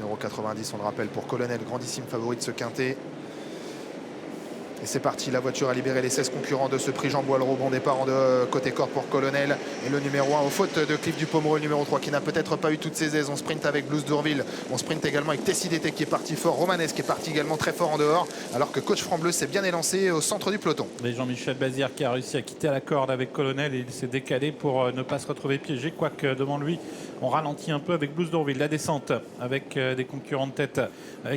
1,90 €, on le rappelle, pour Colonel, grandissime favori de ce quintet. Et c'est parti, la voiture a libéré les 16 concurrents de ce prix Jean Boileau. Bon départ côté corde pour Colonel. Et le numéro 1 aux fautes de Cliff Dupomereux, le numéro 3 qui n'a peut-être pas eu toutes ses aises. On sprint avec Blues d'Ourville. On sprint également avec Tessidété qui est parti fort. Romanesque qui est parti également très fort en dehors. Alors que Coach Frambleu s'est bien élancé au centre du peloton. Et Jean-Michel Bazir qui a réussi à quitter la corde avec Colonel et il s'est décalé pour ne pas se retrouver piégé. Quoique devant lui, on ralentit un peu avec Blues d'Ourville. La descente avec des concurrents de tête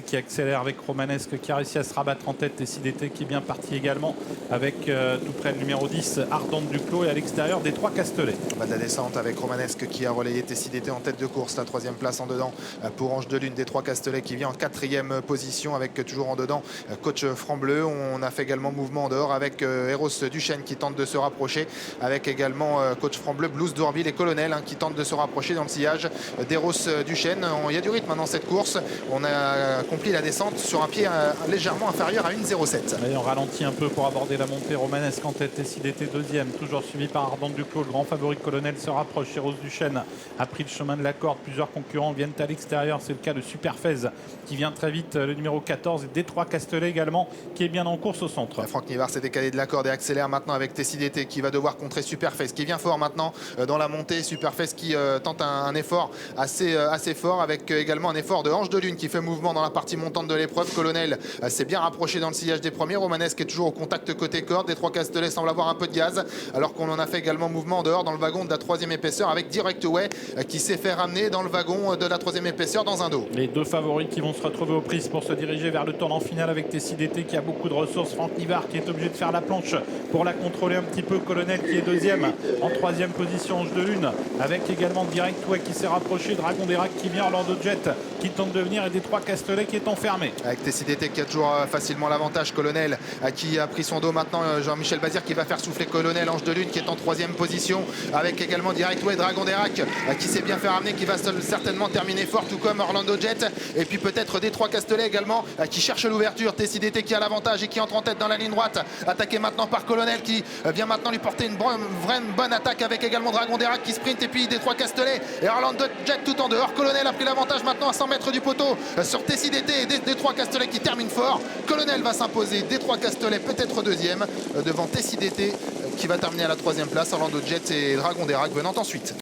qui accélèrent avec Romanesque qui a réussi à se rabattre en tête. Tessidété qui est bien parti également avec tout près le numéro 10 Ardente Duclos et à l'extérieur des 3 Castellets. Bas de la descente avec Romanesque qui a relayé Tessidété en tête de course. La 3e place en dedans pour Ange de Lune des 3 Castellets qui vient en 4e position avec toujours en dedans Coach Frambleu. On a fait également mouvement en dehors avec Eros Duchesne qui tente de se rapprocher avec également Coach Frambleu, Blues d'Ourville et Colonel qui tente de se rapprocher dans le sillage d'Eros Duchesne. Il y a du rythme dans cette course. On a accompli la descente sur un pied légèrement inférieur à 1,07. Et on ralentit un peu pour aborder la montée. Romanesque en tête, Tessidété 2e, toujours suivi par Ardente Duclos. Le grand favori Colonel se rapproche. Eros Duchesne a pris le chemin de la corde. Plusieurs concurrents viennent à l'extérieur. C'est le cas de Superfez qui vient très vite, le numéro 14. Et D3 Castellet également qui est bien en course au centre. Franck Nivard s'est décalé de la corde et accélère maintenant avec Tessidété qui va devoir contrer Superfez qui vient fort maintenant dans la montée. Superfez qui tente un effort assez fort avec également un effort de Ange de Lune qui fait mouvement dans la partie montante de l'épreuve. Colonel s'est bien rapproché dans le sillage des premiers. Romanesque est toujours au contact côté corde. Les 3 Castellets semblent avoir un peu de gaz alors qu'on en a fait également mouvement en dehors dans le wagon de la 3e épaisseur avec Direct Way qui s'est fait ramener dans le wagon de la 3e épaisseur dans un dos. Les 2 favoris qui vont se retrouver aux prises pour se diriger vers le tournant final avec Tessidété qui a beaucoup de ressources. Franck Nivard qui est obligé de faire la planche pour la contrôler un petit peu. Colonel qui est 2e, en 3e position Ange de Lune avec également Direct Way qui s'est rapproché. Dragon d'Erac qui vient, Orlando Jet qui tente de venir et des 3 Castellets qui est enfermé. Avec Tessidété qui a toujours facilement l'avantage. Colonel qui a pris son dos maintenant. Jean-Michel Bazir qui va faire souffler Colonel. Ange de Lune qui est en 3e position avec également Direct Way, Dragon d'Erac qui s'est bien fait ramener, qui va certainement terminer fort, tout comme Orlando Jet. Et puis peut-être des 3 Castellets également qui cherchent l'ouverture. Tessidété qui a l'avantage et qui entre en tête dans la ligne droite. Attaqué maintenant par Colonel qui vient maintenant lui porter une vraie bonne attaque avec également Dragon d'Erac qui sprint et puis des 3 Castellets et Orlando Jet tout en dehors. Colonel a pris l'avantage maintenant à 100 mètres du poteau sur Tessidété et des 3 Castellets qui terminent fort. Colonel va s'imposer, des 3 Castellets peut-être 2e devant Tessidété qui va terminer à la 3e place. Orlando Jet et Dragon d'Erac venant ensuite.